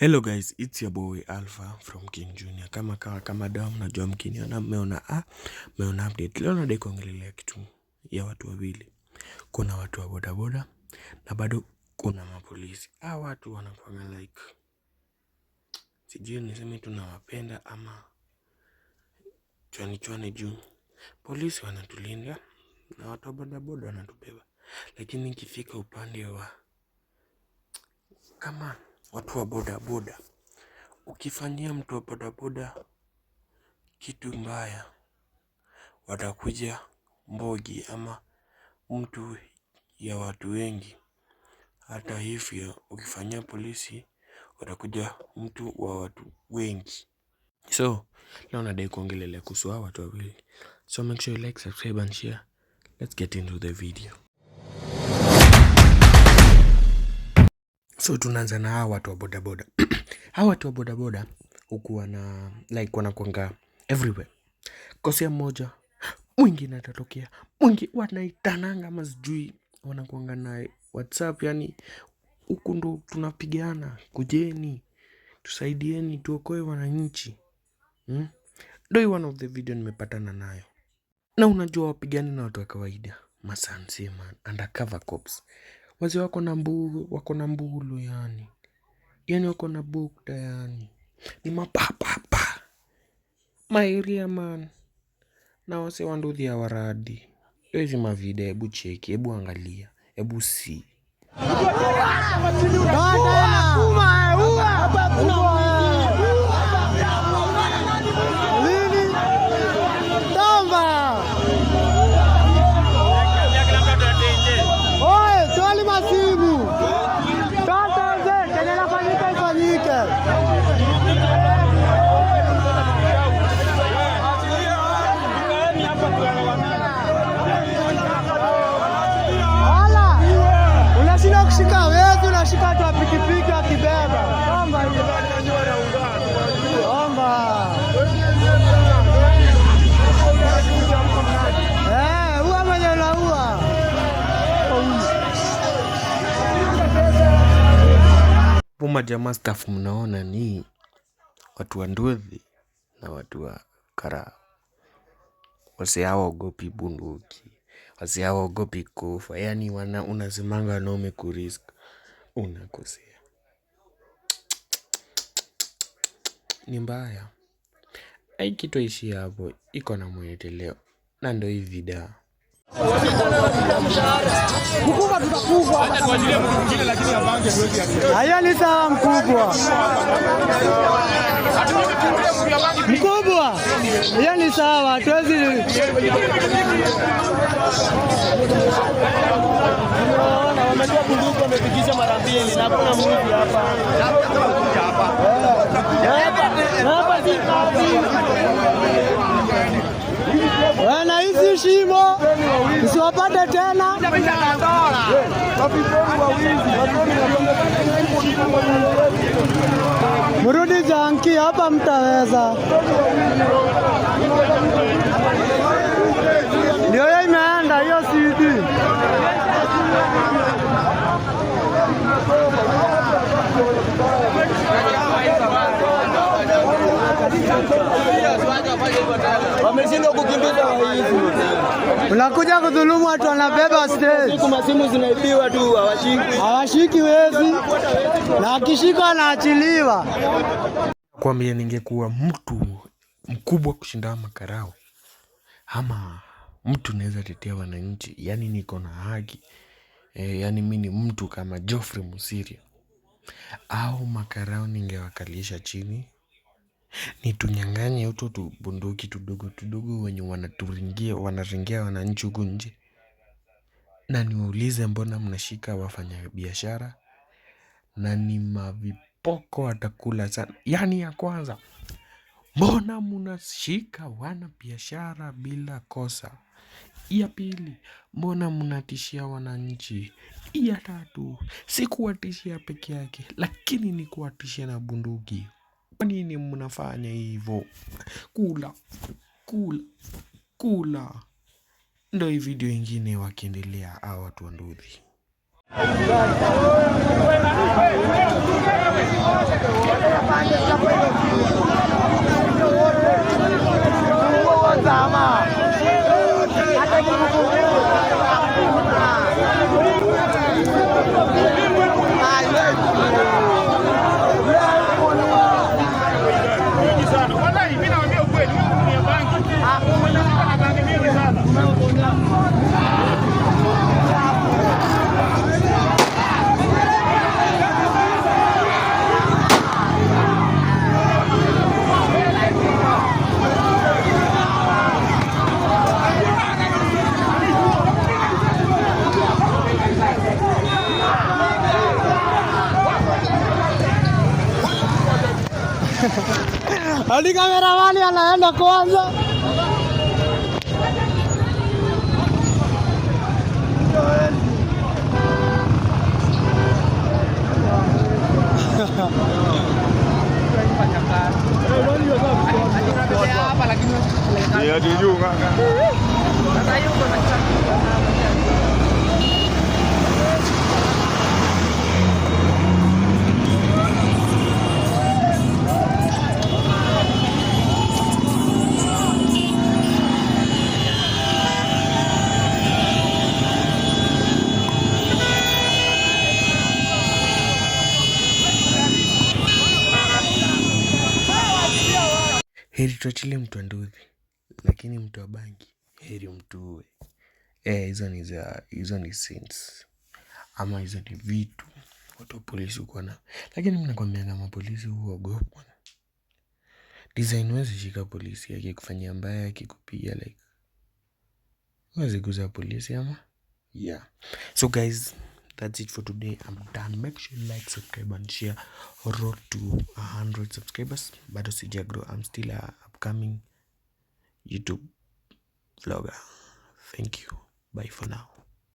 Hello guys, it's your boy Alpha from King Junior. Kama damu najua mkiniona mmeona update. Leo nadai kuongelea kitu ya watu wawili. Kuna watu wa bodaboda na bado kuna mapolisi. Watu wanakuanga like sijui niseme tunawapenda ama chwani juu. Polisi wanatulinda na watu wa bodaboda wanatubeba. Lakini ikifika upande wa kama watu wa bodaboda, ukifanyia mtu wa bodaboda kitu mbaya, watakuja mbogi ama mtu ya watu wengi. Hata hivyo ukifanyia polisi, watakuja mtu wa watu wengi. So leo nadai kuongelelea kuhusu watu wawili. So make sure you like, subscribe and share. Let's get into the video. So tunaanza na hawa watu wa bodaboda. Hawa watu wa bodaboda hukuwa na like wanakuanga everywhere. Kosea mmoja, mwingine atatokea. Mwingi wanaitananga ama sijui wanakuanga na WhatsApp, yani huku ndo tunapigana, kujeni, tusaidieni, tuokoe wananchi. Doi one of the video nimepatana nayo. Na unajua wapigani na watu wa kawaida, masansi man, undercover cops. Wazi wako na mbulu yani. Yani wako na bukta yani. Ni mapapapa. Mairia man. Na wase wanduthi ya waradi. Hizi mavide ebu cheki, ebu angalia, ebu si. Unashika tu pikipiki akibeba. Omba. Huwa mwenye unaua. Puma jamaa staff mnaona ni watu wa nduthi na watu wa kara. Wase hawaogopi bunduki. Wase hawaogopi kufa. Yani unasemanga wanaume kurisk. Unakosea. Ni mbaya. Hai kitu ishi hapo. Iko na mweteleo. Na ndo hii video. Mkubwa tutakubwa. Haya ni sawa mkubwa. Mkubwa. Haya ni sawa. Tuwezi. Wametoa bunduki wamepigisha mara mbili na kuna mwizi hapa. Hapa si kazi. Wana hizi shimo usiwapate tena. Mrudi janki hapa mtaweza. Ndio hiyo imeenda hiyo CD. Wameshindwa kukimbiza waizi. Unakuja kudhulumu watu wanabeba stage. Siku masimu zinaibiwa tu hawashiki wezi. Na akishika anaachiliwa. Kwambia ningekuwa mtu mkubwa kushinda makarao. Ama mtu naweza tetea wananchi. Yani niko na haki. Yani mimi ni mtu kama Geoffrey Musiria. Au makarao ningewakalisha chini. Nitunyanganye uto tu bunduki tudogo wenye wanaringia wananchi huku nje. Na niwaulize mbona mnashika wafanya biashara. Na ni mavipoko watakula sana. Yani ya kwanza, mbona mnashika wana biashara bila kosa. Ya pili, mbona mnatishia wananchi. Ya tatu, si kuwatishia peke yake, lakini ni kuwatishia na bunduki. Kwa nini mnafanya hivyo? Kula. Ndo hii video ingine wakiendelea hawa watu wa nduthi. Hadi kameramani anaenda kwanza. Iya di juga. Heri tuachilie mtu wa nduthi, lakini mtu wa bangi heri mtuue. Hizo ni sins, ama hizo ni vitu watu wa polisi hukuwa na. Lakini mimi nakwambianga mapolisi huogopwa. Design huwezi shika polisi akikufanyia mbaya, akikupiga like huwezi guza polisi ama. Yeah. So guys, that's it for today. I'm done. Make sure you like, subscribe and share. Road to 100 subscribers. Bado sija grow. I'm still a upcoming YouTube vlogger. Thank you. Bye for now.